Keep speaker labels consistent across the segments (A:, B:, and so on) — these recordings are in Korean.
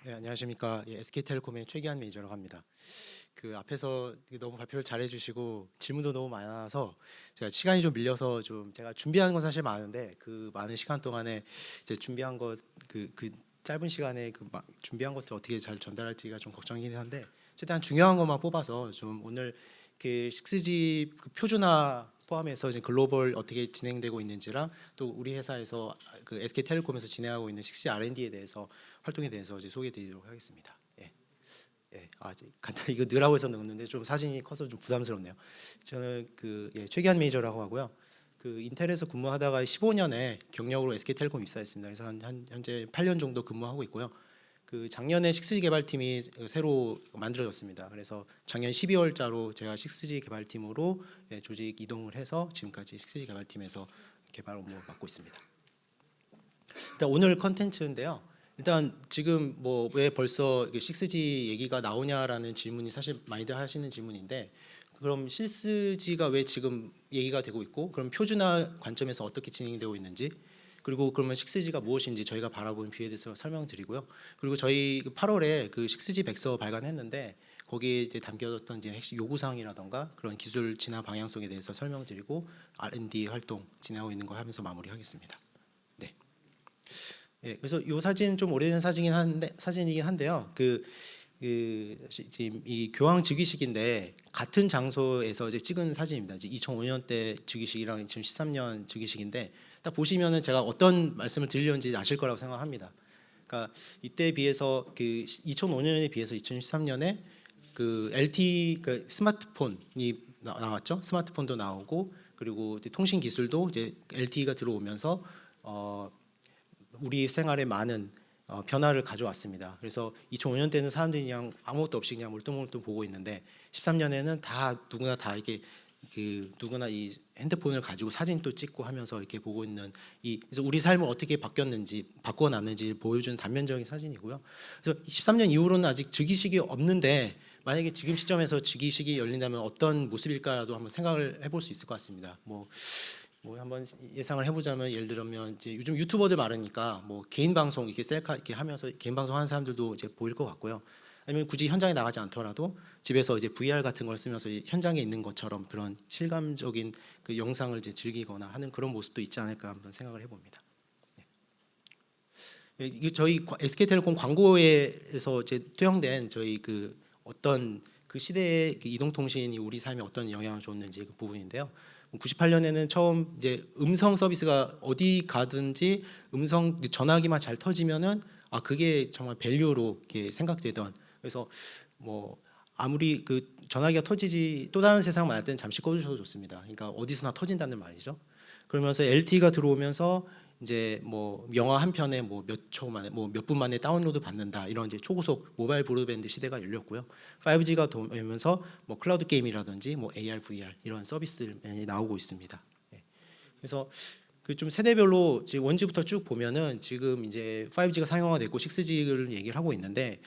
A: 네, 안녕하십니까. 예, SK텔레콤의 최기한 매니저라고 합니다. 그 앞에서 너무 발표를 잘 해주시고 질문도 너무 많아서 제가 시간이 좀 밀려서 좀 제가 준비한 건 사실 많은데 그 많은 시간 동안에 이제 준비한 것 그 짧은 시간에 준비한 것들 어떻게 잘 전달할지가 좀 걱정이긴 한데 최대한 중요한 것만 뽑아서 좀 오늘 그 6G 그 표준화 포함해서 이제 글로벌 어떻게 진행되고 있는지랑 또 우리 회사에서 그 SK텔레콤에서 진행하고 있는 6G R&D에 대해서 활동에 대해서 이제 소개해드리도록 하겠습니다. 예, 예, 간단히 이거 넣으라고 해서 넣었는데 좀 사진이 커서 좀 부담스럽네요. 저는 최기한 매니저라고 하고요. 그 인텔에서 근무하다가 15년에 경력으로 SK텔레콤 입사했습니다. 그래서 현재 8년 정도 근무하고 있고요. 그 작년에 6G 개발팀이 새로 만들어졌습니다. 그래서 작년 12월자로 제가 6G 개발팀으로 조직 이동을 해서 지금까지 6G 개발팀에서 개발 업무 맡고 있습니다. 일단 오늘 컨텐츠인데요. 일단 지금 뭐 왜 벌써 6G 얘기가 나오냐라는 질문이 사실 많이들 하시는 질문인데, 그럼 6G가 왜 지금 얘기가 되고 있고, 그럼 표준화 관점에서 어떻게 진행되고 있는지, 그리고 그러면 6G가 무엇인지 저희가 바라보는 뷰에 대해서 설명드리고요. 그리고 저희 8월에 그 6G 백서 발간했는데 거기에 이제 담겨졌던 이제 핵심 요구사항이라던가 그런 기술 진화 방향성에 대해서 설명드리고 R&D 활동 진행하고 있는 거 하면서 마무리하겠습니다. 네. 예, 그래서 이 사진 좀 오래된 사진이긴 한데요. 지금 이 교황 즉위식인데 같은 장소에서 이제 찍은 사진입니다. 이제 2005년 때 즉위식이랑 2013년 즉위식인데 딱 보시면은 제가 어떤 말씀을 드리려는지 아실 거라고 생각합니다. 그러니까 이때에 비해서 그 2005년에 비해서 2013년에 그 LTE 그 스마트폰이 나왔죠. 스마트폰도 나오고 그리고 이제 통신 기술도 이제 LTE가 들어오면서 우리 생활에 많은 변화를 가져왔습니다. 그래서 2005년 때는 사람들이 그냥 아무것도 없이 그냥 멀뚱멀뚱 보고 있는데 13년에는 다 누구나 다 이게 누구나 이 핸드폰을 가지고 사진도 찍고 하면서 이렇게 보고 있는 그래서 우리 삶을 어떻게 바뀌었는지 바꾸어 놨는지 보여주는 단면적인 사진이고요. 그래서 13년 이후로는 아직 즉위식이 없는데 만약에 지금 시점에서 즉위식이 열린다면 어떤 모습일까라도 한번 생각을 해볼 수 있을 것 같습니다. 뭐 한번 예상을 해보자면 예를 들면 이제 요즘 유튜버들 많으니까 뭐 개인 방송 이렇게 셀카 이렇게 하면서 개인 방송 하는 사람들도 이제 보일 것 같고요. 아니면 굳이 현장에 나가지 않더라도 집에서 이제 VR 같은 걸 쓰면서 현장에 있는 것처럼 그런 실감적인 그 영상을 이제 즐기거나 하는 그런 모습도 있지 않을까 한번 생각을 해봅니다. 네. 이게 저희 SK텔레콤 광고에서 이제 투영된 저희 그 어떤 그 시대의 그 이동통신이 우리 삶에 어떤 영향을 줬는지 그 부분인데요. 98년에는 처음 이제 음성 서비스가 어디 가든지 음성 전화기만 잘 터지면은 그게 정말 밸류로 이렇게 생각되던, 그래서 뭐 아무리 그 전화기가 터지지 또 다른 세상 만날 때는 잠시 꺼주셔도 좋습니다. 그러니까 어디서나 터진다는 말이죠. 그러면서 LTE가 들어오면서 이제 뭐 영화 한 편에 뭐 몇 초 만에 뭐 몇 분 만에 다운로드 받는다 이런 이제 초고속 모바일 브로드밴드 시대가 열렸고요. 5G가 되면서 뭐 클라우드 게임이라든지 뭐 AR, VR 이런 서비스들이 나오고 있습니다. 예. 그래서 그 좀 세대별로 지금 원지부터 쭉 보면은 지금 이제 5G가 상용화됐고 6G를 얘기를 하고 있는데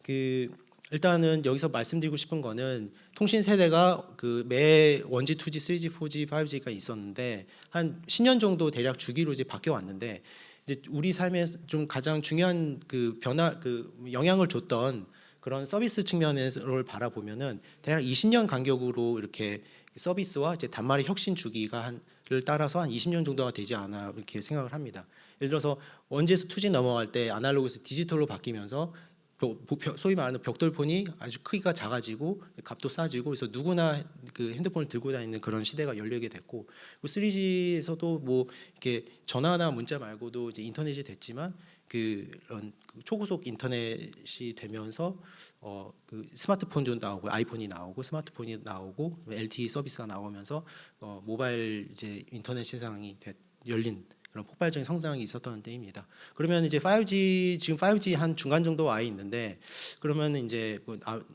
A: 그 일단은 여기서 말씀드리고 싶은 거는 통신 세대가 그 매 1G, 2G, 3G, 4G, 5G가 있었는데 한 10년 정도 대략 주기로 이제 바뀌어 왔는데 이제 우리 삶에 좀 가장 중요한 그 변화 그 영향을 줬던 그런 서비스 측면을 바라보면은 대략 20년 간격으로 이렇게 서비스와 이제 단말의 혁신 주기가 를 따라서 한 20년 정도가 되지 않아 이렇게 생각을 합니다. 예를 들어서 1G에서 2G 넘어갈 때 아날로그에서 디지털로 바뀌면서 소위 말하는 벽돌폰이 아주 크기가 작아지고 값도 싸지고 그래서 누구나 그 핸드폰을 들고 다니는 그런 시대가 열리게 됐고 3G에서도 뭐 이렇게 전화나 문자 말고도 이제 인터넷이 됐지만 그런 초고속 인터넷이 되면서 그 스마트폰도 나오고 아이폰이 나오고 스마트폰이 나오고 LTE 서비스가 나오면서 모바일 이제 인터넷 시장이 열린 그런 폭발적인 성장이 있었던 때입니다. 그러면 이제 5G 지금 5G 한 중간 정도 와 있는데 그러면 이제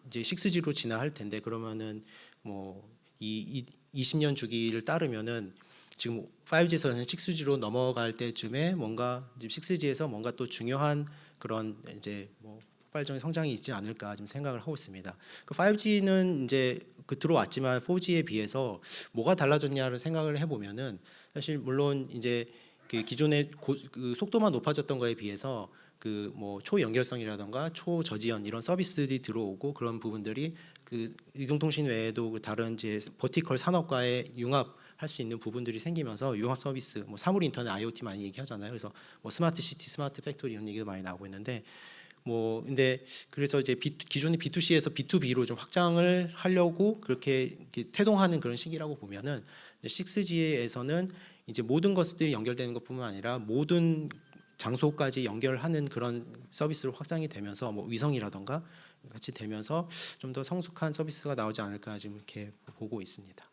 A: 이제 6G로 진화할 텐데 그러면은 뭐 이 20년 주기를 따르면은 지금 5G에서는 6G로 넘어갈 때쯤에 뭔가 지금 6G에서 뭔가 또 중요한 그런 이제 뭐 폭발적인 성장이 있지 않을까 좀 생각을 하고 있습니다. 그 5G는 이제 그 들어왔지만 4G에 비해서 뭐가 달라졌냐를 생각을 해보면은 사실 물론 이제 그 기존의 그 속도만 높아졌던 거에 비해서 그 뭐 초연결성이라던가 초저지연 이런 서비스들이 들어오고 그런 부분들이 그 이동통신 외에도 그 다른 이제 버티컬 산업과의 융합할 수 있는 부분들이 생기면서 융합 서비스, 뭐 사물 인터넷, IoT 많이 얘기하잖아요. 그래서 뭐 스마트 시티, 스마트 팩토리 이런 얘기도 많이 나오고 있는데 뭐 근데 그래서 이제 기존의 B2C에서 B2B로 좀 확장을 하려고 그렇게 태동하는 그런 시기라고 보면은 이제 6G에서는 이제 모든 것들이 연결되는 것뿐만 아니라 모든 장소까지 연결하는 그런 서비스로 확장이 되면서 뭐 위성이라던가 같이 되면서 좀 더 성숙한 서비스가 나오지 않을까 지금 이렇게 보고 있습니다.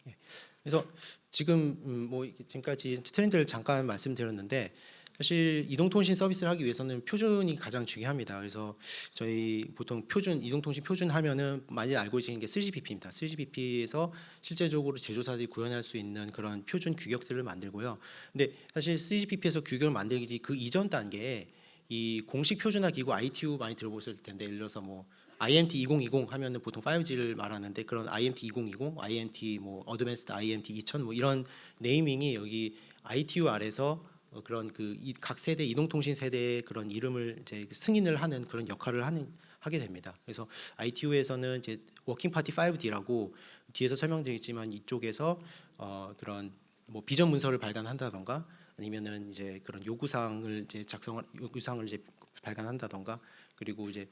A: 예. 그래서 지금 뭐 지금까지 트렌드를 잠깐 말씀드렸는데 사실 이동통신 서비스를 하기 위해서는 표준이 가장 중요합니다. 그래서 저희 보통 표준 이동통신 표준 하면은 많이 알고 계시는 게 3GPP입니다. 3GPP에서 실제적으로 제조사들이 구현할 수 있는 그런 표준 규격들을 만들고요. 근데 사실 3GPP에서 규격을 만들기 그 이전 단계에 이 공식 표준화 기구 ITU 많이 들어보셨을 텐데 예를 들어서 뭐 IMT 2020 하면은 보통 5G를 말하는데 그런 IMT 2020, IMT 뭐 어드밴스드 IMT 2000 뭐 이런 네이밍이 여기 ITU 아래서 그런 그 각 세대 이동통신 세대의 그런 이름을 이제 승인을 하는 그런 역할을 하게 됩니다. 그래서 ITU에서는 이제 워킹 파티 5D라고 뒤에서 설명드리겠지만 이쪽에서 그런 뭐 비전 문서를 발간한다던가 아니면은 이제 그런 요구사항을 이제 요구사항을 이제 발간한다던가 그리고 이제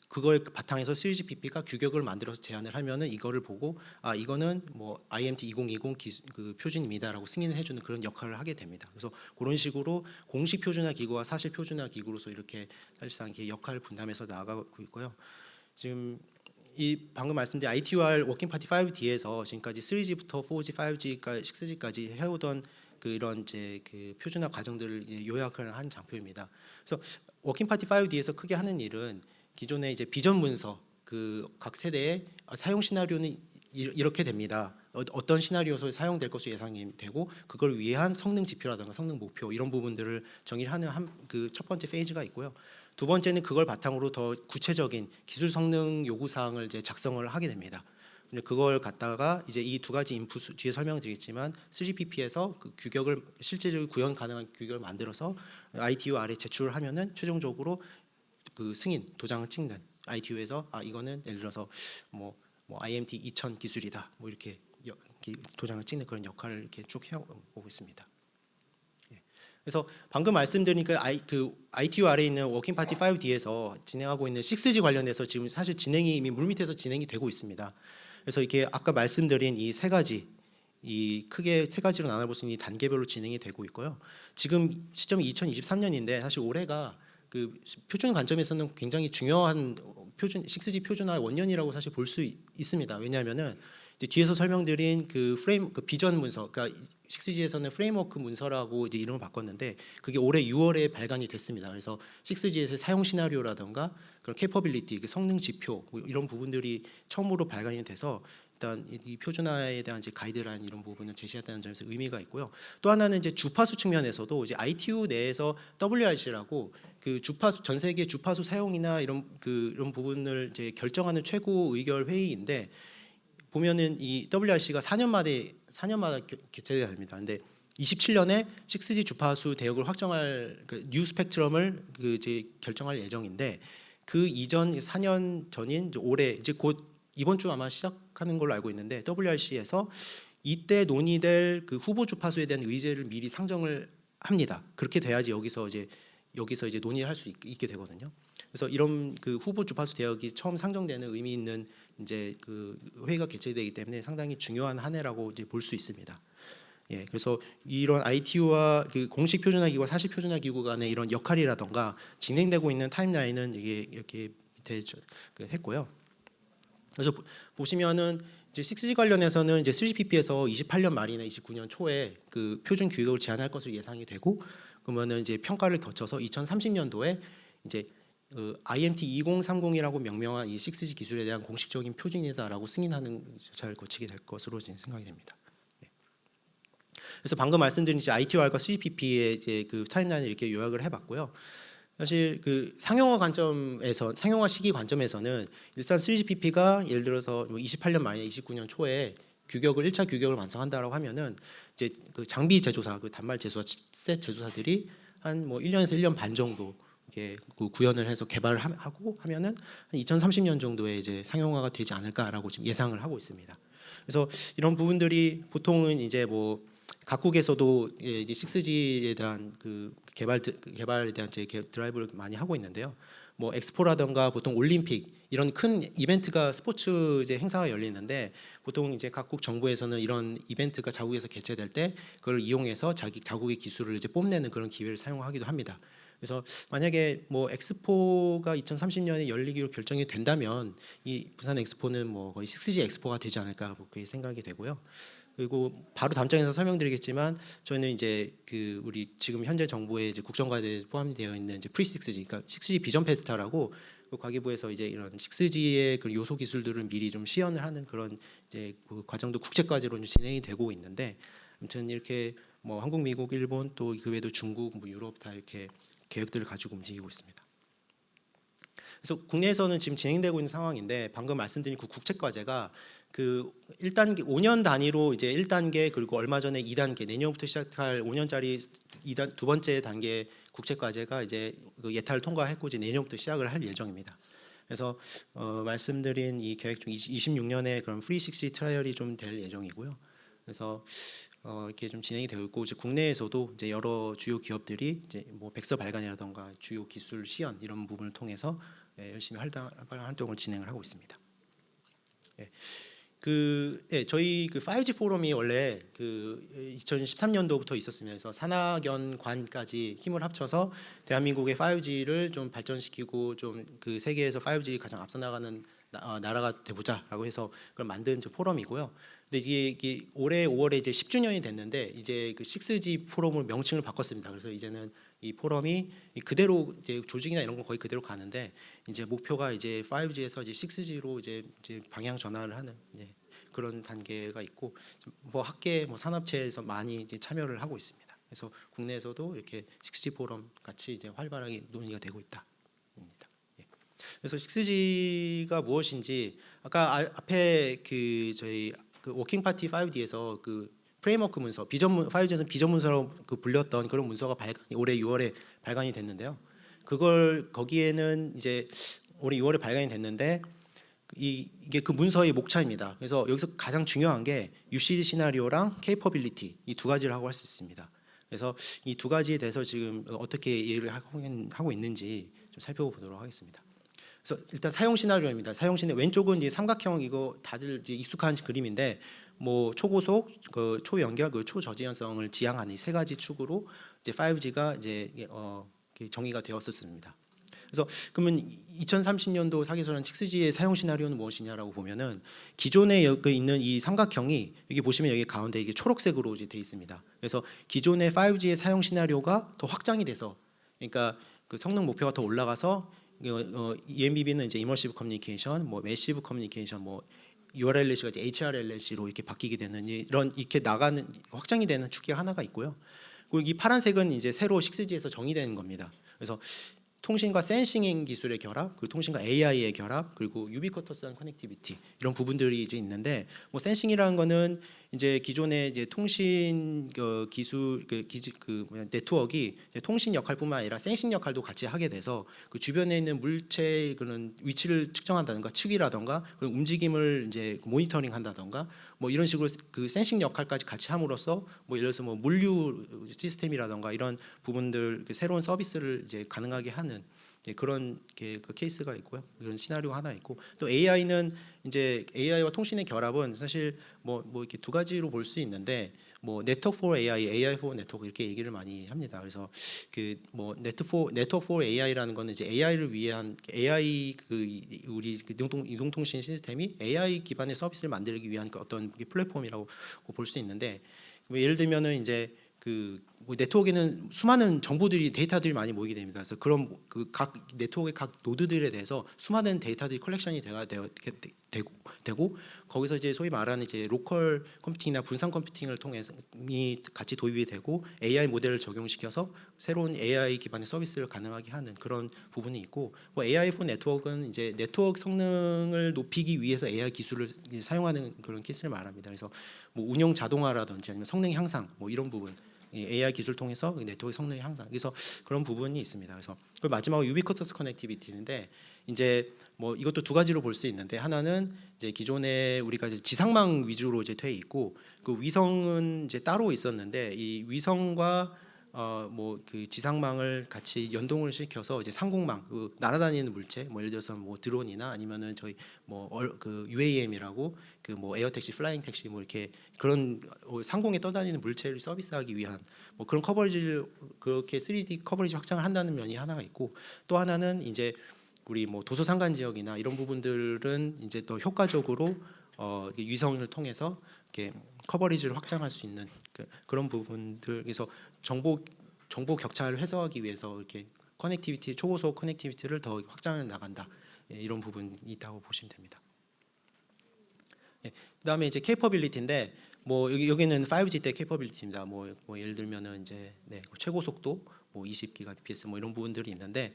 A: 그거에 바탕에서 3GPP가 규격을 만들어서 제안을 하면은 이거를 보고 아 이거는 뭐 IMT 2020 그 표준입니다라고 승인을 해주는 그런 역할을 하게 됩니다. 그래서 그런 식으로 공식 표준화 기구와 사실 표준화 기구로서 이렇게 사실상 이렇게 역할을 분담해서 나아가고 있고요. 지금 이 방금 말씀드린 ITUR 워킹 파티 5D에서 지금까지 3G부터 4G, 5G까지 6G까지 해오던 그런 이제 그 표준화 과정들을 이제 요약을 한 장표입니다. 그래서 워킹 파티 5D에서 크게 하는 일은 기존의 이제 비전 문서 그 각 세대의 사용 시나리오는 이렇게 됩니다. 어떤 시나리오에서 사용될 것으로 예상이 되고 그걸 위한 성능 지표라든가 성능 목표 이런 부분들을 정의하는 그 첫 번째 페이지가 있고요. 두 번째는 그걸 바탕으로 더 구체적인 기술 성능 요구 사항을 이제 작성을 하게 됩니다. 그걸 갖다가 이제 이 두 가지 인풋 뒤에 설명드리겠지만 3GPP에서 그 규격을 실질적으로 구현 가능한 규격을 만들어서 ITU 아래 제출을 하면은 최종적으로 그 승인 도장을 찍는 ITU에서 아 이거는 예를 들어서 뭐 IMT 2000 기술이다 뭐 이렇게 도장을 찍는 그런 역할을 이렇게 쭉 해오고 있습니다. 예. 그래서 방금 말씀드린 그 ITU 아래에 있는 워킹 파티 5D에서 진행하고 있는 6G 관련해서 지금 사실 진행이 이미 물밑에서 진행이 되고 있습니다. 그래서 이게 아까 말씀드린 이 세 가지 이 크게 세 가지로 나눠볼 수 있는 단계별로 진행이 되고 있고요. 지금 시점이 2023년인데 사실 올해가 그 표준 관점에서는 굉장히 중요한 표준 6G 표준화 원년이라고 사실 볼 수 있습니다. 왜냐하면은 이제 뒤에서 설명드린 그 그 비전 문서, 그러니까 6G에서는 프레임워크 문서라고 이제 이름을 바꿨는데 그게 올해 6월에 발간이 됐습니다. 그래서 6G에서 사용 시나리오라든가 그런 캐퍼빌리티, 그 성능 지표 뭐 이런 부분들이 처음으로 발간이 돼서 일단 이 표준화에 대한 이제 가이드라인 이런 부분을 제시했다는 점에서 의미가 있고요. 또 하나는 이제 주파수 측면에서도 이제 ITU 내에서 WRC라고 그 주파수 전 세계 주파수 사용이나 이런 이런 부분을 이제 결정하는 최고 의결 회의인데 보면은 이 WRC가 4년마다 개최가 됩니다. 근데 27년에 6G 주파수 대역을 확정할 그 뉴 스펙트럼을 그 이제 결정할 예정인데 그 이전 4년 전인 올해 이제 곧 이번 주 아마 시작하는 걸로 알고 있는데 WRC에서 이때 논의될 그 후보 주파수에 대한 의제를 미리 상정을 합니다. 그렇게 돼야지 여기서 이제 논의를 할 수 있게 되거든요. 그래서 이런 그 후보 주파수 대역이 처음 상정되는 의미 있는 이제 그 회의가 개최되기 때문에 상당히 중요한 한 해라고 이제 볼 수 있습니다. 예, 그래서 이런 ITU와 그 공식 표준화 기구와 사실 표준화 기구 간의 이런 역할이라던가 진행되고 있는 타임라인은 이게 이렇게 밑에 했고요. 그래서 보시면은 이제 6G 관련해서는 이제 3GPP에서 28년 말이나 29년 초에 그 표준 규격을 제안할 것으로 예상이 되고 그러면은 이제 평가를 거쳐서 2030년도에 이제 IMT 2030이라고 명명한 이 6G 기술에 대한 공식적인 표준이다라고 승인하는 절차를 거치게 될 것으로 생각이 됩니다. 예. 그래서 방금 말씀드린 이제 ITUR과 3GPP의 이제 그 타임라인을 이렇게 요약을 해봤고요. 사실 그 상용화 시기 관점에서는 일단 3GPP가 예를 들어서 28년 말이나 29년 초에 1차 규격을 완성한다라고 하면은 이제 그 장비 제조사, 그 단말 제조사, 칩셋 제조사들이 한 뭐 1년에서 1년 반 정도 이렇게 구현을 해서 개발을 하고 하면은 한 2030년 정도에 이제 상용화가 되지 않을까라고 지금 예상을 하고 있습니다. 그래서 이런 부분들이 보통은 이제 뭐 각국에서도 이제 6G에 대한 그 개발에 대한 제 드라이브를 많이 하고 있는데요. 뭐 엑스포라던가 보통 올림픽 이런 큰 이벤트가 스포츠 이제 행사가 열리는데 보통 이제 각국 정부에서는 이런 이벤트가 자국에서 개최될 때 그걸 이용해서 자국의 기술을 이제 뽐내는 그런 기회를 사용하기도 합니다. 그래서 만약에 뭐 엑스포가 2030년에 열리기로 결정이 된다면 이 부산 엑스포는 뭐 거의 6G 엑스포가 되지 않을까 그렇게 생각이 되고요. 그리고 바로 다음 장에서 설명드리겠지만 저희는 이제 그 우리 지금 현재 정부의 이제 국정과제에 포함되어 있는 이제 프리6G, 그러니까 6G 비전 페스타라고 그 과기부에서 이제 이런 6G의 그 요소 기술들을 미리 좀 시연을 하는 그런 이제 그 과정도 국제 과제로 진행이 되고 있는데, 아무튼 이렇게 뭐 한국, 미국, 일본 또 그 외에도 중국, 뭐 유럽 다 이렇게 계획들을 가지고 움직이고 있습니다. 그래서 국내에서는 지금 진행되고 있는 상황인데 방금 말씀드린 그 국책 과제가 그 1단계 5년 단위로 이제 1단계 그리고 얼마 전에 2단계 내년부터 시작할 5년짜리 두 번째 단계 국책 과제가 이제 그 예탈을 통과했고 이제 내년부터 시작을 할 예정입니다. 그래서 말씀드린 이 계획 중 26년에 그런 프리6G 트라이얼이 좀 될 예정이고요. 그래서 이렇게 좀 진행이 되고 있고 이제 국내에서도 이제 여러 주요 기업들이 이제 뭐 백서 발간이라던가 주요 기술 시연 이런 부분을 통해서 열심히 활동을 진행을 하고 있습니다. 예. 저희 그 5G 포럼이 원래 그 2013년도부터 있었으면서 산학연관까지 힘을 합쳐서 대한민국의 5G를 좀 발전시키고 좀 그 세계에서 5G 가장 앞서 나가는 나라가 돼보자라고 해서 그걸 만든 저 포럼이고요. 근데 이게 올해 5월에 이제 10주년이 됐는데 이제 그 6G 포럼을 명칭을 바꿨습니다. 그래서 이제는 이 포럼이 그대로 이제 조직이나 이런 건 거의 그대로 가는데 이제 목표가 이제 5G에서 이제 6G로 이제 방향 전환을 하는 그런 단계가 있고 뭐 학계 뭐 산업체에서 많이 이제 참여를 하고 있습니다. 그래서 국내에서도 이렇게 6G 포럼 같이 이제 활발하게 논의가 되고 있다. 그래서 6G가 무엇인지 아까 앞에 그 저희 그 워킹 파티 5D에서 그 프레임워크 문서, 5G에서는 비전 문서라고 그 불렸던 그런 문서가 올해 6월에 발간이 됐는데요. 그걸 거기에는 이제 올해 6월에 발간이 됐는데 이게 그 문서의 목차입니다. 그래서 여기서 가장 중요한 게 UCD 시나리오랑 케이퍼빌리티 이 두 가지를 하고 할 수 있습니다. 그래서 이 두 가지에 대해서 지금 어떻게 이해를 하고 있는지 좀 살펴보도록 하겠습니다. 그래서 일단 사용 시나리오입니다. 사용 시나리오 왼쪽은 이제 삼각형 이거 다들 이제 익숙한 그림인데 뭐 초고속, 그 초연결, 그 초저지연성을 지향하는 이 세 가지 축으로 이제 5G가 이제 정의가 되었었습니다. 그래서 그러면 2030년도 타깃으로 한 6G의 사용 시나리오는 무엇이냐라고 보면은 기존에 여기 있는 이 삼각형이 여기 보시면 여기 가운데 이게 초록색으로 이제 돼 있습니다. 그래서 기존의 5G의 사용 시나리오가 더 확장이 돼서 그러니까 그 성능 목표가 더 올라가서 EMBB는 이제 이머시브 커뮤니케이션, 뭐 매시브 커뮤니케이션, 뭐 URLLC가 이제 HRLLC로 이렇게 바뀌게 되는 이런 이렇게 나가는 확장이 되는 축이 하나가 있고요. 그리고 이 파란색은 이제 새로 6G에서 정의되는 겁니다. 그래서 통신과 센싱 기술의 결합, 그리고 통신과 AI의 결합, 그리고 유비쿼터스한 커넥티비티 이런 부분들이 이제 있는데 뭐 센싱이라는 거는 이제 기존의 이제 통신 기술 네트워크가 이제 통신 역할뿐만 아니라 센싱 역할도 같이 하게 돼서 그 주변에 있는 물체의 그런 위치를 측정한다든가 측이라든가 그런 움직임을 이제 모니터링한다든가 뭐 이런 식으로 그 센싱 역할까지 같이 함으로써 뭐 예를 들어서 뭐 물류 시스템이라든가 이런 부분들 새로운 서비스를 이제 가능하게 하는 그런 그 케이스가 있고요. 그런 시나리오가 하나 있고 또 AI는 이제 AI와 통신의 결합은 사실 뭐 이렇게 두 가지로 볼 수 있는데 뭐 네트워크 for AI, AI for 네트워크 이렇게 얘기를 많이 합니다. 그래서 그 뭐 네트워크 for AI라는 거는 이제 AI를 위한 AI 그 우리 이동통신 시스템이 AI 기반의 서비스를 만들기 위한 그 어떤 플랫폼이라고 볼 수 있는데 뭐 예를 들면은 이제 뭐 네트워크에는 수많은 정보들이 데이터들이 많이 모이게 됩니다. 그래서 그런 그 각 네트워크의 각 노드들에 대해서 수많은 데이터들이 컬렉션이 되고 거기서 이제 소위 말하는 이제 로컬 컴퓨팅이나 분산 컴퓨팅을 통해서 같이 도입이 되고 AI 모델을 적용시켜서 새로운 AI 기반의 서비스를 가능하게 하는 그런 부분이 있고 뭐 AI for 네트워크는 이제 네트워크 성능을 높이기 위해서 AI 기술을 사용하는 그런 케이스를 말합니다. 그래서 뭐 운영 자동화라든지 아니면 성능 향상 뭐 이런 부분 이 AI 기술 통해서 네트워크 성능이 향상. 그래서 그런 부분이 있습니다. 그래서 그 마지막으로 유비쿼터스 커넥티비티인데 이제 뭐 이것도 두 가지로 볼 수 있는데 하나는 이제 기존에 우리가 이제 지상망 위주로 이제 돼 있고 그 위성은 이제 따로 있었는데 이 위성과 뭐 그 지상망을 같이 연동을 시켜서 이제 상공망 그 날아다니는 물체 뭐 예를 들어서 뭐 드론이나 아니면은 저희 뭐 그 UAM이라고 그 뭐 에어 택시, 플라잉 택시 뭐 이렇게 그런 상공에 떠다니는 물체를 서비스하기 위한 뭐 그런 커버리지를 그렇게 3D 커버리지 확장을 한다는 면이 하나가 있고 또 하나는 이제 우리 뭐 도서 상간 지역이나 이런 부분들은 이제 더 효과적으로 위성을 통해서 이렇게 커버리지를 확장할 수 있는 그런 부분들 그래서 정보 격차를 해소하기 위해서 이렇게 커넥티비티 초고속 커넥티비티를 더 확장해 나간다 이런 부분이 있다고 보시면 됩니다. 그다음에 이제 캐퍼빌리티인데 뭐 여기는 5G 때 캐퍼빌리티입니다. 뭐 예를 들면은 이제 최고 속도 뭐 20Gbps 뭐 이런 부분들이 있는데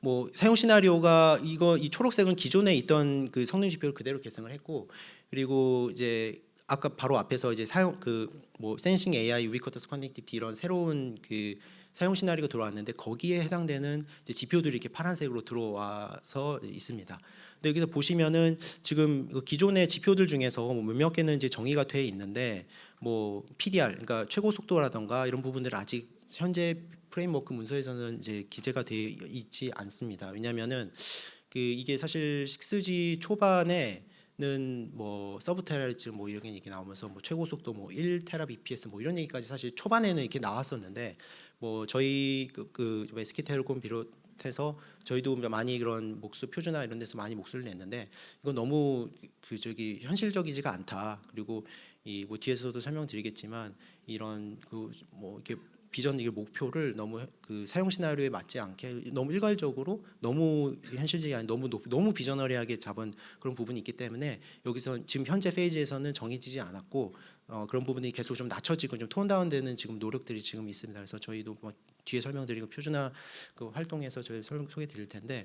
A: 뭐 사용 시나리오가 이 초록색은 기존에 있던 그 성능 지표를 그대로 계승을 했고 그리고 이제 아까 바로 앞에서 이제 사용 그 뭐 센싱 AI, 유비쿼터스 커넥티비티 이런 새로운 그 사용 시나리오가 들어왔는데 거기에 해당되는 이제 지표들이 이렇게 파란색으로 들어와서 있습니다. 근데 여기서 보시면은 지금 기존의 지표들 중에서 뭐 몇몇 개는 이제 정의가 돼 있는데 뭐 PDR 그러니까 최고 속도라던가 이런 부분들 아직 현재 프레임워크 문서에서는 이제 기재가 되어 있지 않습니다. 왜냐하면은 그 이게 사실 6G 초반에 뭐 서브테라리츠 뭐 이런 얘기 나오면서 뭐 최고 속도 뭐 1테라bps 뭐 이런 얘기까지 사실 초반에는 이렇게 나왔었는데 뭐 저희 그 SK텔레콤 비롯해서 저희도 많이 그런 표준화 이런 데서 많이 목소리를 냈는데 이건 너무 현실적이지가 않다. 그리고 이 뭐 뒤에서도 설명드리겠지만 이런 그 뭐 이렇게 비전 이게 목표를 너무 그 사용 시나리오에 맞지 않게 너무 일괄적으로 너무 현실적이 아닌 너무 비저너리하게 잡은 그런 부분이 있기 때문에 여기서 지금 현재 페이지에서는 정해지지 않았고 그런 부분이 계속 좀 낮춰지고 좀 톤 다운되는 지금 노력들이 지금 있습니다. 그래서 저희도 뭐 뒤에 설명드리고 표준화 그 활동에서 저희 소개 드릴 텐데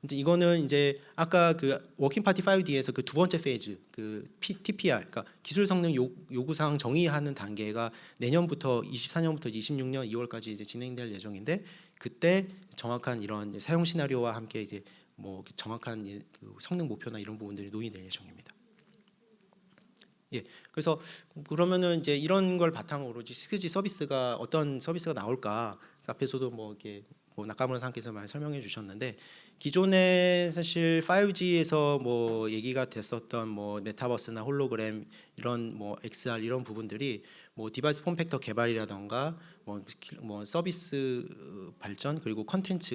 A: 이제 이거는 이제 아까 그 워킹 파티 5D에서 그 두 번째 페이지 그 TPR 그러니까 기술 성능 요구사항 정의하는 단계가 내년부터 24년부터 26년 2월까지 이제 진행될 예정인데 그때 정확한 이런 사용 시나리오와 함께 이제 뭐 정확한 그 성능 목표나 이런 부분들이 논의될 예정입니다. 예, 그래서 그러면은 이제 이런 걸 바탕으로 6G 서비스가 어떤 서비스가 나올까 앞에서도 뭐 이렇게 뭐 나카무라 상께서 많이 설명해 주셨는데 기존에 사실 5G에서 뭐 얘기가 됐었던 뭐 메타버스나 홀로그램 이런 뭐 XR 이런 부분들이 뭐 디바이스 폼팩터 개발이라던가 뭐 서비스 발전 그리고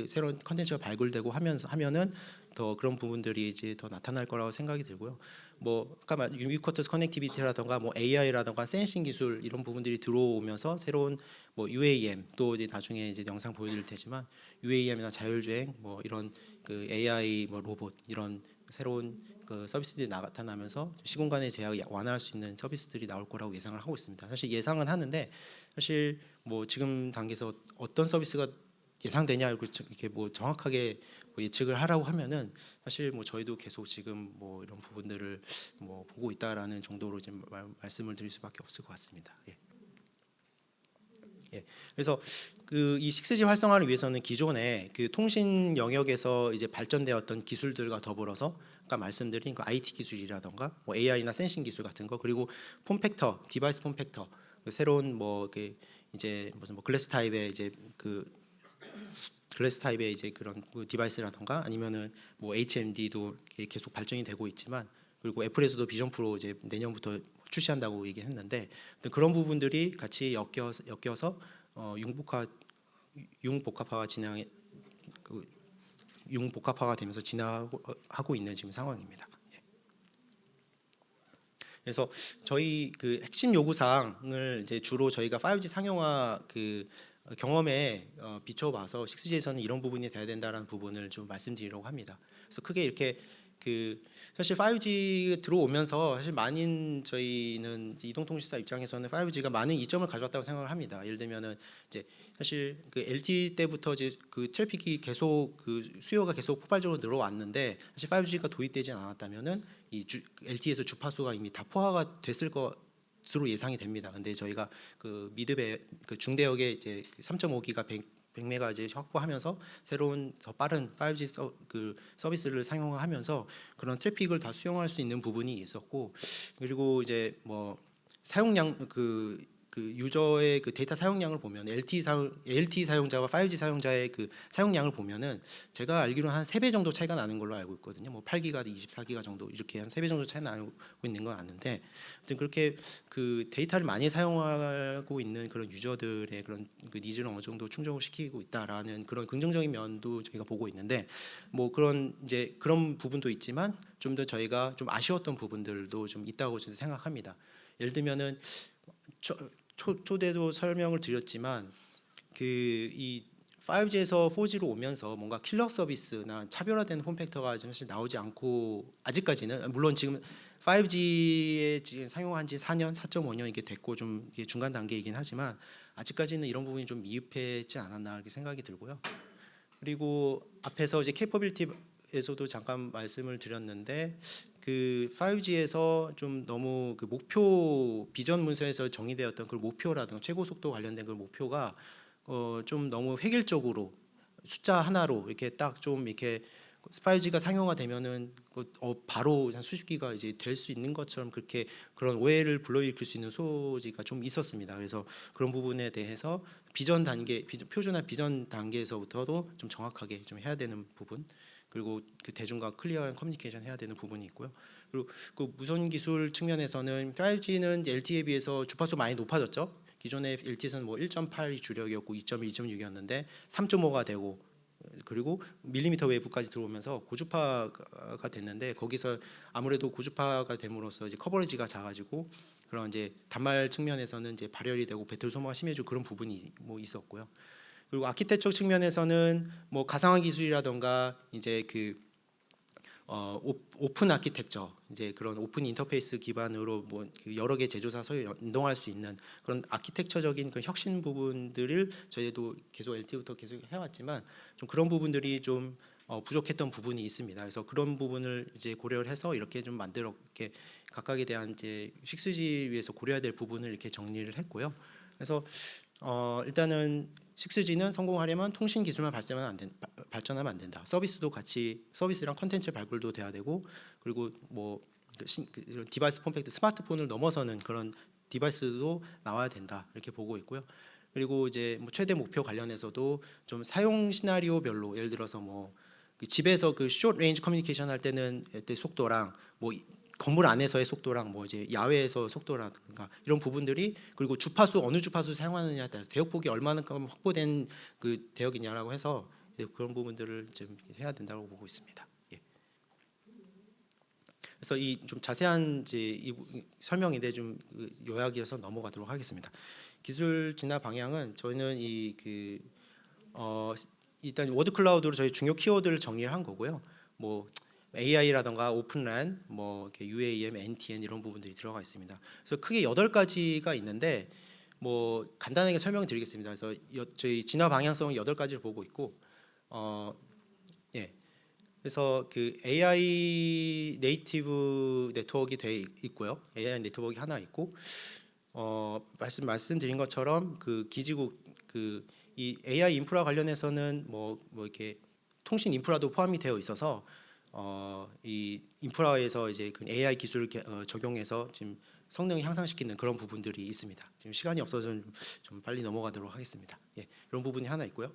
A: 새로운 컨텐츠가 발굴되고 하면은 더 그런 부분들이 이제 더 나타날 거라고 생각이 들고요. 뭐 아까 유비쿼터스 커넥티비티라던가 뭐 AI라던가 센싱 기술 이런 부분들이 들어오면서 새로운 뭐 UAM 또 이제 나중에 이제 영상 보여드릴 테지만 UAM이나 자율주행 뭐 이런 그 AI 뭐 로봇 이런 새로운 그 서비스들이 나타나면서 시공간의 제약을 완화할 수 있는 서비스들이 나올 거라고 예상을 하고 있습니다. 사실 예상은 하는데 사실 뭐 지금 단계에서 어떤 서비스가 예상되냐 이렇게 뭐 정확하게 뭐 예측을 하라고 하면은 사실 뭐 저희도 계속 지금 뭐 이런 부분들을 뭐 보고 있다라는 정도로 지금 말씀을 드릴 수밖에 없을 것 같습니다. 예. 예. 그래서 그 이 6G 활성화를 위해서는 기존에 그 통신 영역에서 이제 발전되었던 기술들과 더불어서 아까 말씀드린 그 IT 기술이라던가 뭐 AI나 센싱 기술 같은 거 그리고 폼팩터 디바이스 폼팩터 그 새로운 뭐 그 이제 무슨 뭐 글래스 타입의 이제 그런 디바이스라던가 아니면은 뭐 HMD도 계속 발전이 되고 있지만 그리고 애플에서도 비전 프로 이제 내년부터 출시한다고 얘기했는데 그런 부분들이 같이 엮여서 융복합화가 되면서 진화하고 있는 지금 상황입니다. 그래서 저희 그 핵심 요구사항을 이제 주로 저희가 5G 상용화 그 경험에 비춰봐서 6G에서는 이런 부분이 돼야 된다라는 부분을 좀 말씀드리려고 합니다. 그래서 크게 이렇게 그 사실 5G 들어오면서 사실 많은 저희는 이동통신사 입장에서는 5G가 많은 이점을 가져왔다고 생각을 합니다. 예를 들면은 이제 사실 그 LTE 때부터 이제 그 트래픽이 계속 그 수요가 계속 폭발적으로 늘어왔는데 사실 5G가 도입되지 않았다면은 LTE에서 주파수가 이미 다 포화가 됐을 거 것으로 예상이 됩니다. 근데 저희가 그 미드배 그 중대역에 이제 3.5기가 100메가 이제 확보하면서 새로운 더 빠른 5G 그 서비스를 사용하면서 그런 트래픽을 다 수용할 수 있는 부분이 있었고, 그리고 이제 뭐 사용량 그 유저의 그 데이터 사용량을 보면 LTE 사용자와 5G 사용자의 그 사용량을 보면은 제가 알기로는 한 3배 정도 차이가 나는 걸로 알고 있거든요. 뭐 8기가, 24기가 정도 이렇게 한 3배 정도 차이 나고 있는 건 아는데, 아무튼 그렇게 그 데이터를 많이 사용하고 있는 그런 유저들의 그런 그 니즈를 어느 정도 충족을 시키고 있다라는 그런 긍정적인 면도 저희가 보고 있는데, 뭐 그런 이제 그런 부분도 있지만 좀 더 저희가 좀 아쉬웠던 부분들도 좀 있다고 저는 생각합니다. 예를 들면은 초대도 설명을 드렸지만 그 이 5G에서 4G로 오면서 뭔가 킬러 서비스나 차별화된 폼팩터가 사실 나오지 않고, 아직까지는 물론 지금 5G에 지금 사용한 지 4년, 4.5년 이게 됐고 좀 이게 중간 단계이긴 하지만 아직까지는 이런 부분이 좀 미흡했지 않았나 이렇게 생각이 들고요. 그리고 앞에서 이제 캐퍼빌티에서도 잠깐 말씀을 드렸는데 그 5G에서 좀 너무 그 목표 비전 문서에서 정의되었던 그 목표라든가 최고 속도 관련된 그 목표가 좀 너무 획일적으로 숫자 하나로 이렇게 딱 좀 이렇게 5G가 상용화되면은 바로 한 수십 기가 이제 될 수 있는 것처럼 그렇게 그런 오해를 불러일으킬 수 있는 소지가 좀 있었습니다. 그래서 그런 부분에 대해서 비전 단계, 표준화 비전 단계에서부터도 좀 정확하게 좀 해야 되는 부분, 그리고 그 대중과 클리어한 커뮤니케이션 해야 되는 부분이 있고요. 그리고 그 무선 기술 측면에서는 5G는 LTE에 비해서 주파수 많이 높아졌죠. 기존의 LTE는 뭐 1.8이 주력이었고 2.1, 2.6이었는데 3.5가 되고, 그리고 밀리미터 웨이브까지 들어오면서 고주파가 됐는데, 거기서 아무래도 고주파가 됨으로써 이제 커버리지가 작아지고 그런 이제 단말 측면에서는 이제 발열이 되고 배터리 소모가 심해지고 그런 부분이 뭐 있었고요. 그리고 아키텍처 측면에서는 뭐 가상화 기술이라던가 이제 그 오픈 아키텍처, 이제 그런 오픈 인터페이스 기반으로 뭐 여러 개 제조사 서로 연동할 수 있는 그런 아키텍처적인 그런 혁신 부분들을 저희도 계속 LTE부터 계속 해왔지만 좀 그런 부분들이 좀 부족했던 부분이 있습니다. 그래서 그런 부분을 이제 고려를 해서 이렇게 좀 만들어 이렇게 각각에 대한 이제 6G 위해서 고려해야 될 부분을 이렇게 정리를 했고요. 그래서 일단은 6G는 성공하려면 통신 기술만 발전하면 안 된다. 서비스도 같이, 서비스랑 컨텐츠 발굴도 돼야 되고, 그리고 뭐 이런 디바이스 폼팩트, 스마트폰을 넘어서는 그런 디바이스도 나와야 된다 이렇게 보고 있고요. 그리고 이제 뭐 최대 목표 관련해서도 좀 사용 시나리오별로, 예를 들어서 뭐 집에서 그 숏 레인지 커뮤니케이션 할 때는 속도랑 뭐 건물 안에서의 속도랑 뭐 이제 야외에서 속도라든가 이런 부분들이, 그리고 주파수 어느 주파수 사용하느냐에 따라서 대역폭이 얼마만큼 확보된 그 대역이냐라고 해서 그런 부분들을 좀 해야 된다고 보고 있습니다. 예. 그래서 이 좀 자세한 이제 이 설명인데 좀 요약이어서 넘어가도록 하겠습니다. 기술 진화 방향은 저희는 일단 워드 클라우드로 저희 중요 키워드를 정리를 한 거고요. 뭐 AI라던가 오픈란, 뭐 이렇게 UAM, NTN 이런 부분들이 들어가 있습니다. 그래서 크게 8가지가 있는데 뭐 간단하게 설명드리겠습니다. 그래서 저희 진화 방향성 8가지를 보고 있고, 예. 그래서 그 AI 네이티브 네트워크가 돼 있고요. AI 네트워크 하나 있고, 말씀드린 것처럼 그 기지국 이 AI 인프라 관련해서는 뭐 이렇게 통신 인프라도 포함이 되어 있어서 이 인프라에서 이제 그 AI 기술을 적용해서 지금 성능을 향상시키는 그런 부분들이 있습니다. 지금 시간이 없어서 좀 빨리 넘어가도록 하겠습니다. 예, 이런 부분이 하나 있고요.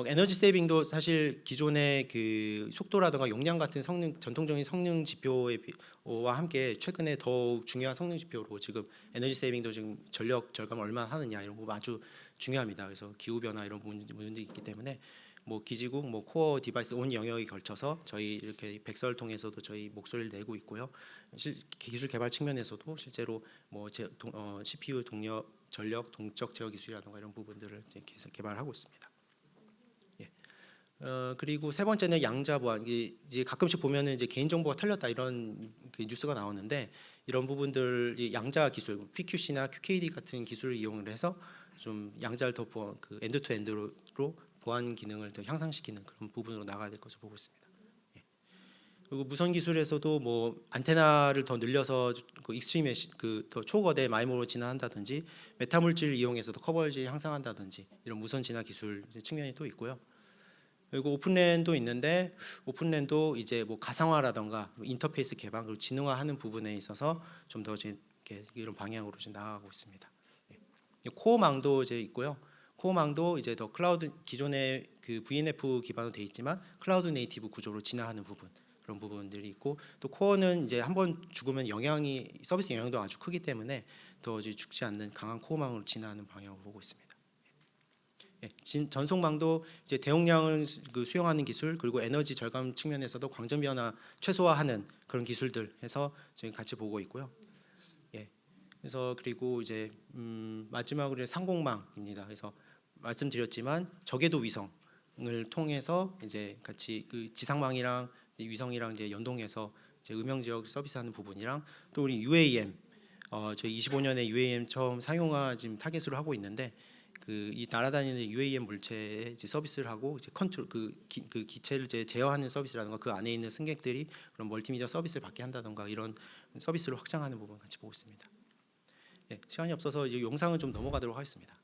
A: 에너지 세이빙도 사실 기존의 그 속도라든가 용량 같은 전통적인 성능 지표와 함께 최근에 더욱 중요한 성능 지표로 지금 에너지 세이빙도 지금 전력 절감 얼마나 하느냐 이런 부분 아주 중요합니다. 그래서 기후 변화 이런 부분들이 있기 때문에 뭐 기지국, 뭐 코어 디바이스 온 영역에 걸쳐서 저희 이렇게 백서를 통해서도 저희 목소리를 내고 있고요. 기술 개발 측면에서도 실제로 뭐 CPU 동력, 전력, 동적 제어 기술이라든가 이런 부분들을 계속 개발하고 있습니다. 그리고 세 번째는 양자 보안. 이제 가끔씩 보면은 이제 개인 정보가 털렸다 이런 그 뉴스가 나오는데, 이런 부분들 양자 기술, PQC나 QKD 같은 기술을 이용을 해서 좀 양자를 더 그 엔드 투 엔드로 보안 기능을 더 향상시키는 그런 부분으로 나가야 될 것으로 보고 있습니다. 예. 그리고 무선 기술에서도 뭐 안테나를 더 늘려서 그 익스트림 그더 초거대 마이모로 진화한다든지 메타 물질을 이용해서도 커버리지 향상한다든지 이런 무선 진화 기술 측면이 또 있고요. 그리고 오픈랜도 있는데 오픈랜도 이제 뭐 가상화라던가 인터페이스 개방 그리고 지능화하는 부분에 있어서 좀 더 이런 방향으로 좀 나아가고 있습니다. 코어망도 이제 있고요. 코어망도 이제 더 클라우드 기존의 그 VNF 기반으로 돼 있지만 클라우드 네이티브 구조로 진화하는 부분 그런 부분들이 있고 또 코어는 이제 한번 죽으면 서비스 영향도 아주 크기 때문에 더 이제 죽지 않는 강한 코어망으로 진화하는 방향으로 보고 있습니다. 전송망도 이제 대용량을 수용하는 기술 그리고 에너지 절감 측면에서도 광전 변화 최소화하는 그런 기술들 해서 저희 같이 보고 있고요. 그래서 그리고 이제 마지막으로 상공망입니다. 그래서 말씀드렸지만 저궤도 위성을 통해서 이제 같이 그 지상망이랑 위성이랑 이제 연동해서 이제 음영 지역 서비스하는 부분이랑 또 우리 UAM 저희 25년에 UAM 처음 상용화 지금 타겟으로 하고 있는데 그 이 날아다니는 UAM 물체에 이제 서비스를 하고 이제 컨트롤 그 기체를 이제 제어하는 서비스라든가 그 안에 있는 승객들이 그런 멀티미디어 서비스를 받게 한다든가 이런 서비스를 확장하는 부분 같이 보고 있습니다. 시간이 없어서 이제 영상은 좀 넘어가도록 하겠습니다.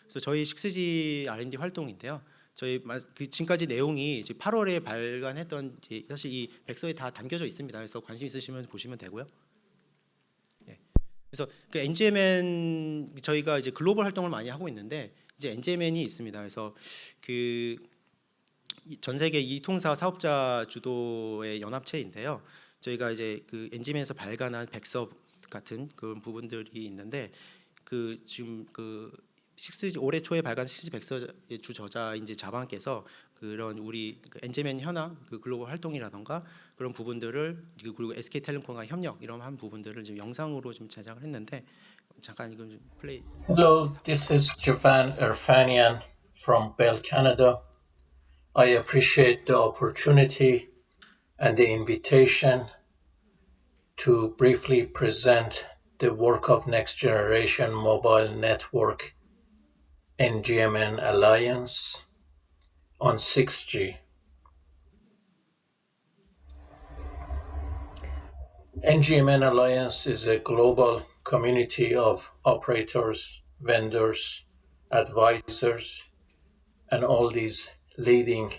A: 그래서 저희 6G R&D 활동인데요. 저희 지금까지 내용이 이제 8월에 발간했던 사실 이 백서에 다 담겨져 있습니다. 그래서 관심 있으시면 보시면 되고요. 그래서 그 NGMN 저희가 이제 글로벌 활동을 많이 하고 있는데 이제 NGMN이 있습니다. 그래서 그 전 세계 이통사 사업자 주도의 연합체인데요. 저희가 이제 그 NGMN에서 발간한 백서 같은 그런 부분들이 있는데 그 지금 그 올해 초에 발간 6G 백서의 주 저자인 이제 자방께서 그런 우리 엔제맨 현황 그 글로벌 활동이라던가 그런 부분들을 그리고 SK텔레콤과 협력 이런 한 부분들을 지금 영상으로 좀 제작을 했는데 잠깐 이거 좀 플레이.
B: Hello, this is Javan Erfanian from Bell Canada. I appreciate the opportunity and the invitation to briefly present the work of Next Generation Mobile Network NGMN Alliance on 6G. NGMN Alliance is a global community of operators, vendors, advisors, and all these leading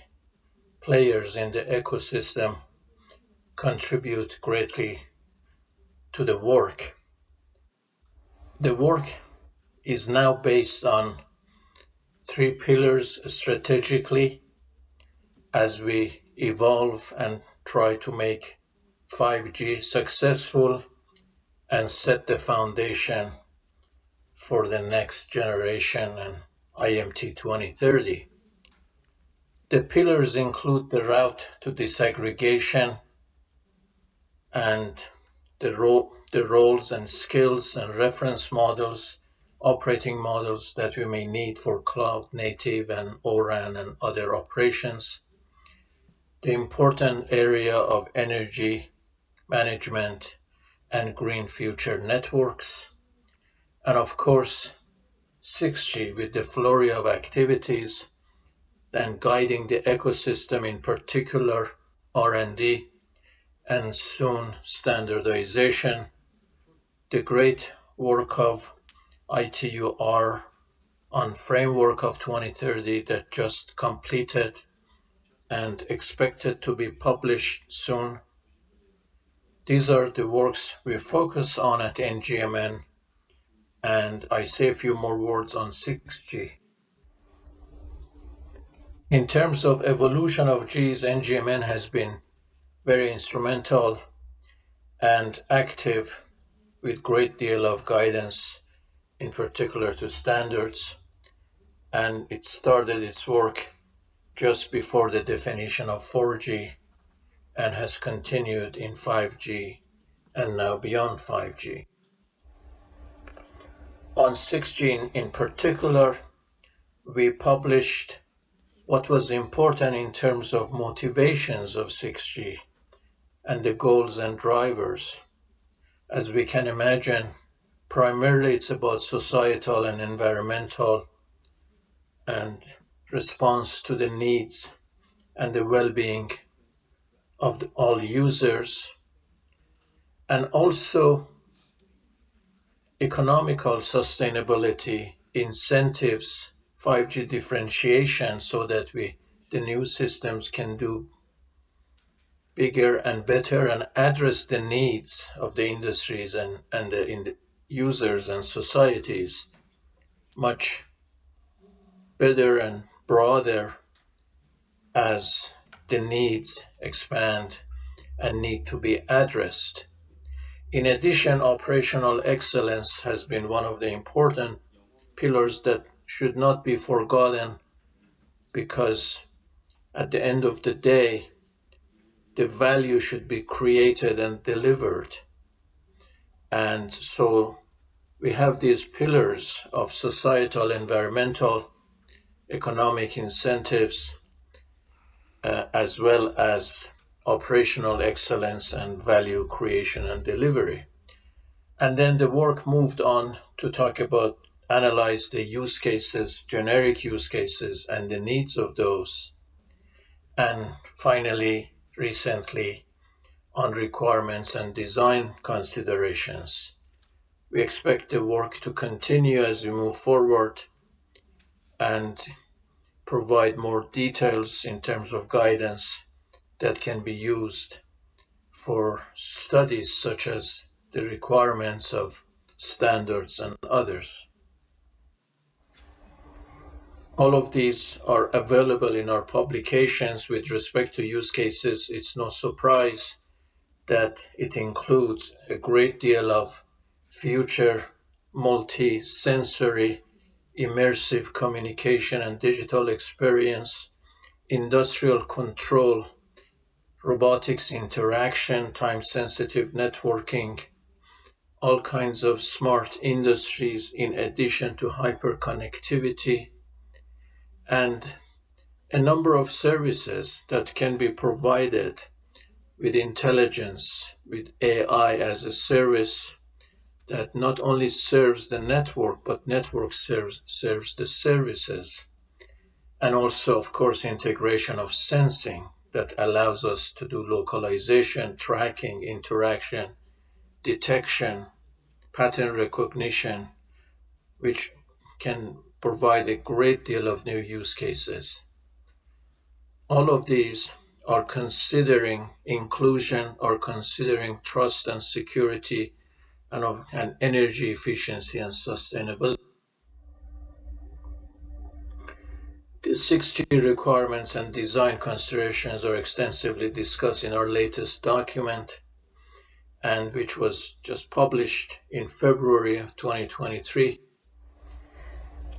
B: players in the ecosystem contribute greatly to the work. The work is now based on 3 pillars strategically as we evolve and try to make 5G successful and set the foundation for the next generation and IMT 2030. The pillars include the route to disaggregation and the roles and skills and reference models, operating models that we may need for cloud native and O-RAN and other operations, the important area of energy management and green future networks, and of course 6G with the flurry of activities and guiding the ecosystem, in particular R&D and soon standardization, the great work of ITU-R on Framework of 2030 that just completed and expected to be published soon. These are the works we focus on at NGMN, and I say a few more words on 6G. In terms of evolution of Gs, NGMN has been very instrumental and active with great deal of guidance, in particular to standards, and it started its work just before the definition of 4G and has continued in 5G and now beyond 5G. On 6G in particular, we published what was important in terms of motivations of 6G and the goals and drivers. As we can imagine, primarily it's about societal and environmental and response to the needs and the well-being of all users, and also economical sustainability, incentives, 5G differentiation, so that the new systems can do bigger and better and address the needs of the industries and the users and societies much better and broader as the needs expand and need to be addressed. In addition, operational excellence has been one of the important pillars that should not be forgotten, because at the end of the day, the value should be created and delivered. And so we have these pillars of societal, environmental, economic incentives, as well as operational excellence and value creation and delivery. And then the work moved on to talk about analyze the use cases, generic use cases, and the needs of those. And finally, recently, on requirements and design considerations. We expect the work to continue as we move forward and provide more details in terms of guidance that can be used for studies such as the requirements of standards and others. All of these are available in our publications. With respect to use cases, it's no surprise that it includes a great deal of future multi-sensory immersive communication and digital experience, industrial control, robotics interaction, time-sensitive networking, all kinds of smart industries in addition to hyperconnectivity, and a number of services that can be provided with intelligence, with AI as a service that not only serves the network, but network serves the services. And also, of course, integration of sensing that allows us to do localization, tracking, interaction, detection, pattern recognition, which can provide a great deal of new use cases. All of these are considering inclusion, are considering trust and security, and energy efficiency and sustainability. The 6G requirements and design considerations are extensively discussed in our latest document, and which was just published in February of 2023.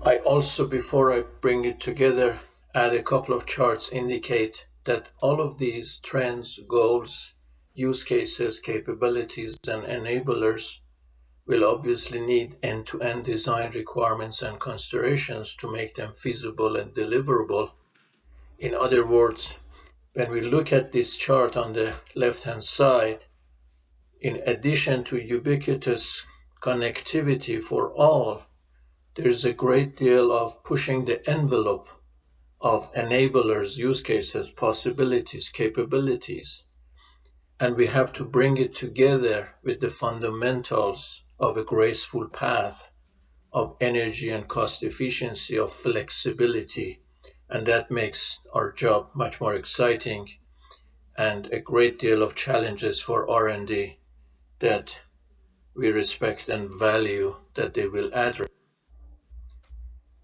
B: I also, before I bring it together, add a couple of charts indicate that all of these trends, goals, use cases, capabilities, and enablers will obviously need end-to-end design requirements and considerations to make them feasible and deliverable. In other words, when we look at this chart on the left-hand side, in addition to ubiquitous connectivity for all, there's a great deal of pushing the envelope of enablers, use cases, possibilities, capabilities. And we have to bring it together with the fundamentals of a graceful path of energy and cost efficiency, of flexibility. And that makes our job much more exciting, and a great deal of challenges for R&D that we respect and value that they will address.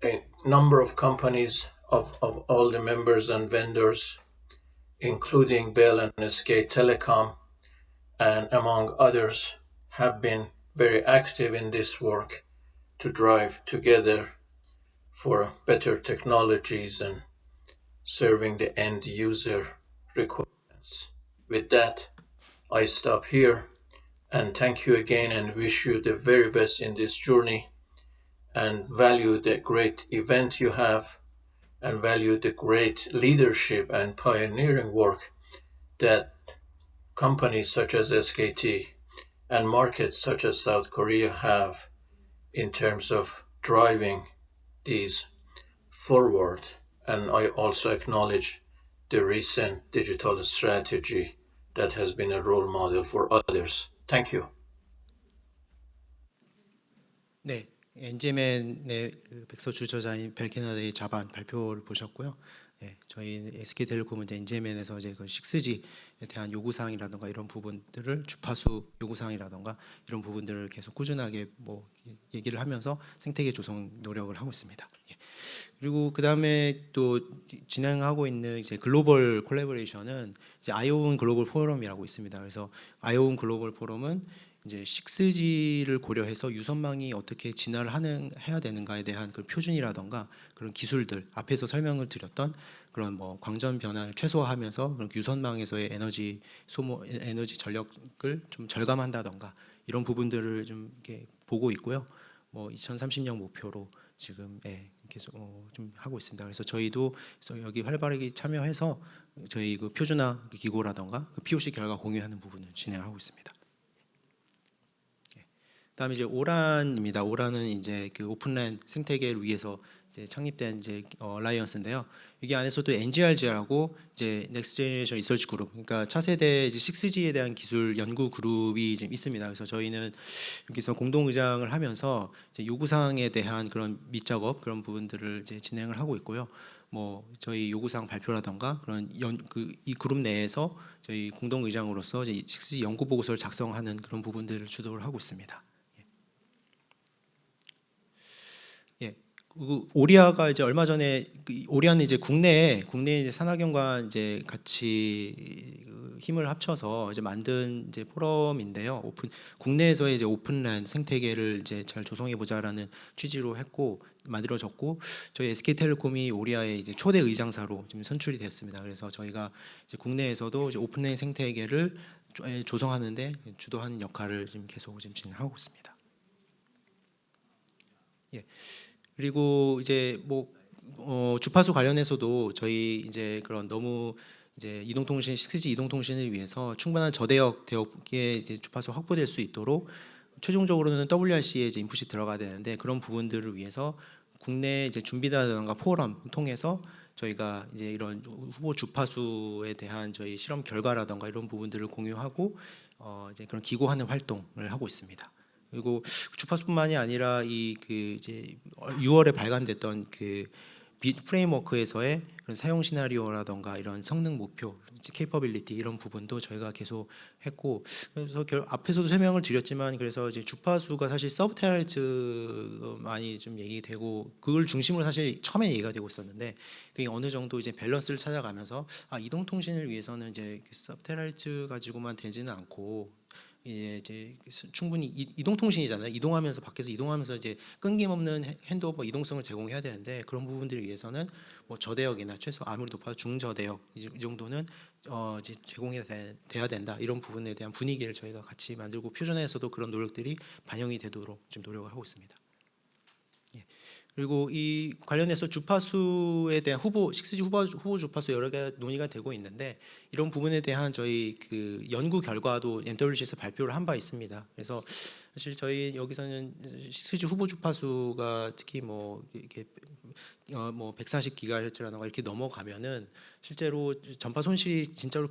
B: A number of companies of all the members and vendors, including Bell and SK Telecom, and among others, have been very active in this work to drive together for better technologies and serving the end user requirements. With that, I stop here and thank you again and wish you the very best in this journey, and value the great event you have, and value the great leadership and pioneering work that companies such as SKT and markets such as South Korea have in terms of driving these forward. And I also acknowledge the recent digital strategy that has been a role model for others. Thank you.
A: 네, NGM의 그 백서 주저자인 벨케나드의 자반 발표를 보셨고요. 네, 저희 SK텔레콤은 이제 NGM에서 이제 그 6G에 대한 요구 사항이라든가 이런 부분들을 주파수 요구 사항이라든가 이런 부분들을 계속 꾸준하게 뭐 얘기를 하면서 생태계 조성 노력을 하고 있습니다. 예. 그리고 그 다음에 또 진행하고 있는 이제 글로벌 콜래보레이션은 이제 아이오운 글로벌 포럼이라고 있습니다. 그래서 아이오운 글로벌 포럼은 이제 6G를 고려해서 유선망이 어떻게 진화를 해야 되는가에 대한 그 표준이라던가 그런 기술들 앞에서 설명을 드렸던 그런 뭐 광전 변화를 최소화하면서 그런 유선망에서의 에너지 소모, 에너지 전력을 좀 절감한다던가 이런 부분들을 좀 이렇게 보고 있고요. 뭐 2030년 목표로 지금 계속 좀 하고 있습니다. 그래서 저희도 여기 활발하게 참여해서 저희 그 표준화 기고라던가 그 POC 결과 공유하는 부분을 진행하고 있습니다. 그다음에 이제 오란입니다. 오란은 이제 그 오픈랜 생태계를 위해서 이제 창립된 이제 얼라이언스인데요. 여기 안에서도 NGRG라고 이제 넥스트 제너레이션 리서치 그룹, 그러니까 차세대 이제 6G에 대한 기술 연구 그룹이 좀 있습니다. 그래서 저희는 여기서 공동 의장을 하면서 이제 요구 사항에 대한 그런 밑작업 그런 부분들을 이제 진행을 하고 있고요. 뭐 저희 요구사항 발표라던가 그런 이 그룹 내에서 저희 공동 의장으로서 이제 6G 연구 보고서를 작성하는 그런 부분들을 주도를 하고 있습니다. 그 오리아가 이제 얼마 전에 오리아는 이제 국내에 이제 산학연과 이제 같이 힘을 합쳐서 이제 만든 이제 포럼인데요. 국내에서의 이제 오픈란 생태계를 이제 잘 조성해 보자라는 취지로 했고 만들어졌고 저희 SK텔레콤이 오리아의 이제 초대 의장사로 지금 선출이 됐습니다. 그래서 저희가 이제 국내에서도 이제 오픈란 생태계를 조성하는데 주도하는 역할을 지금 계속 지금 진행하고 있습니다. 예. 그리고 이제 뭐 주파수 관련해서도 저희 이제 그런 너무 이제 이동통신 6G 이동통신을 위해서 충분한 대역의 이제 주파수 확보될 수 있도록 최종적으로는 WRC에 이제 인풋이 들어가야 되는데 그런 부분들을 위해서 국내 이제 준비다든가 포럼 통해서 저희가 이제 이런 후보 주파수에 대한 저희 실험 결과라든가 이런 부분들을 공유하고 이제 그런 기고하는 활동을 하고 있습니다. 그리고 주파수뿐만이 아니라 이 그 이제 6월에 발간됐던 그 프레임워크에서의 그런 사용 시나리오라던가 이런 성능 목표, 케이퍼빌리티 이런 부분도 저희가 계속 했고 그래서 앞에서도 설명을 드렸지만 그래서 이제 주파수가 사실 서브테라이트 많이 좀 얘기되고 그걸 중심으로 사실 처음에 얘기가 되고 있었는데 그게 어느 정도 이제 밸런스를 찾아가면서 이동통신을 위해서는 이제 서브테라이트 가지고만 되지는 않고 이제 충분히 이동통신이잖아요. 이동하면서 밖에서 이동하면서 이제 끊김없는 핸드오버 이동성을 제공해야 되는데 그런 부분들을 위해서는 뭐 저대역이나 최소 아무리 높아도 중저대역 이 정도는 이제 제공이 돼야 된다. 이런 부분에 대한 분위기를 저희가 같이 만들고 표준화에서도 그런 노력들이 반영이 되도록 지금 노력을 하고 있습니다. 그리고 이 관련해서 주파수에 대한 6G 후보 주파수 여러 개 논의가 되고 있는데 이런 부분에 대한 저희 그 연구 결과도 MWC에서 발표를 한 바 있습니다. 그래서 사실 저희 여기서는 6G 후보 주파수가 특히 뭐 이렇게 뭐 140GHz라던가 이렇게 넘어가면은 실제로 전파 손실이 진짜로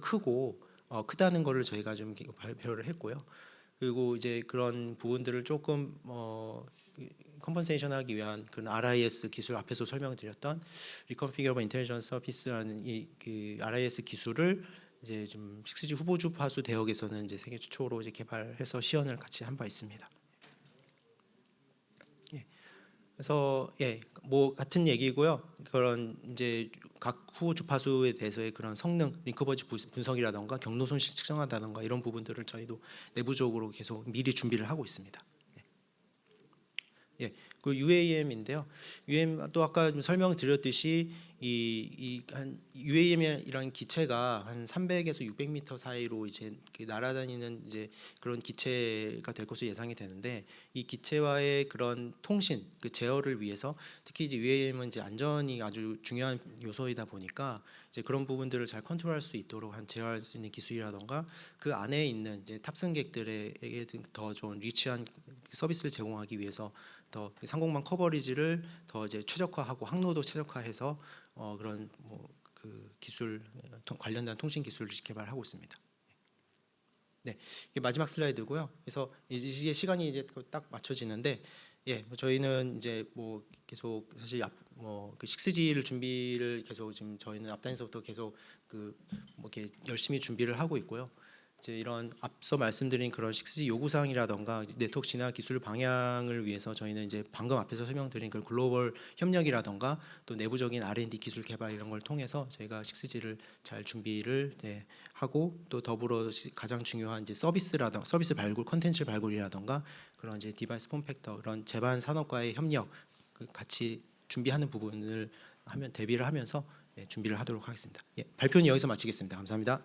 A: 크다는 거를 저희가 좀 발표를 했고요. 그리고 이제 그런 부분들을 조금 컴pen세이션하기 위한 그런 RIS 기술 앞에서 설명드렸던 Reconfigurable Intelligence Service라는 이 그 RIS 기술을 이제 좀 6G 후보 주파수 대역에서는 이제 세계 최초로 이제 개발해서 시연을 같이 한 바 있습니다. 그래서 뭐 같은 얘기고요. 그런 이제 각 후보 주파수에 대해서의 그런 성능, 리커버지 분석이라던가 경로 손실 측정한다던가 이런 부분들을 저희도 내부적으로 계속 미리 준비를 하고 있습니다. 그 UAM인데요. UAM 또 아까 설명드렸듯이 한 UAM이라는 기체가 한 300에서 600m 사이로 이제 날아다니는 이제 그런 기체가 될 것으로 예상이 되는데 이 기체와의 그런 통신, 그 제어를 위해서 특히 이제 UAM은 이제 안전이 아주 중요한 요소이다 보니까 이제 그런 부분들을 잘 컨트롤할 수 있도록 제어할 수 있는 기술이라던가 그 안에 있는 이제 탑승객들에게 더 좋은 리치한 서비스를 제공하기 위해서 더 상공망 커버리지를 더 이제 최적화하고 항로도 최적화해서 그런 뭐 그 기술 관련된 통신 기술을 개발하고 있습니다. 네, 이게 마지막 슬라이드고요. 그래서 이게 시간이 이제 딱 맞춰지는데, 예, 저희는 이제 뭐 계속 사실 뭐그 식스지를 준비를 계속 지금 저희는 앞단에서부터 계속 그 뭐 이렇게 열심히 준비를 하고 있고요. 이제 이런 앞서 말씀드린 그런 식스지 요구사항이라던가 네트워크 진화 기술 방향을 위해서 저희는 이제 방금 앞에서 설명드린 그 글로벌 협력이라던가 또 내부적인 R&D 기술 개발 이런 걸 통해서 저희가 식스지를 잘 준비를 하고 또 더불어 가장 중요한 이제 서비스 발굴, 컨텐츠 발굴이라던가 그런 이제 디바이스 폼팩터 그런 제반 산업과의 협력 같이 준비하는 부분을 하면 대비를 하면서 준비를 하도록 하겠습니다. 예, 발표는 여기서 마치겠습니다. 감사합니다.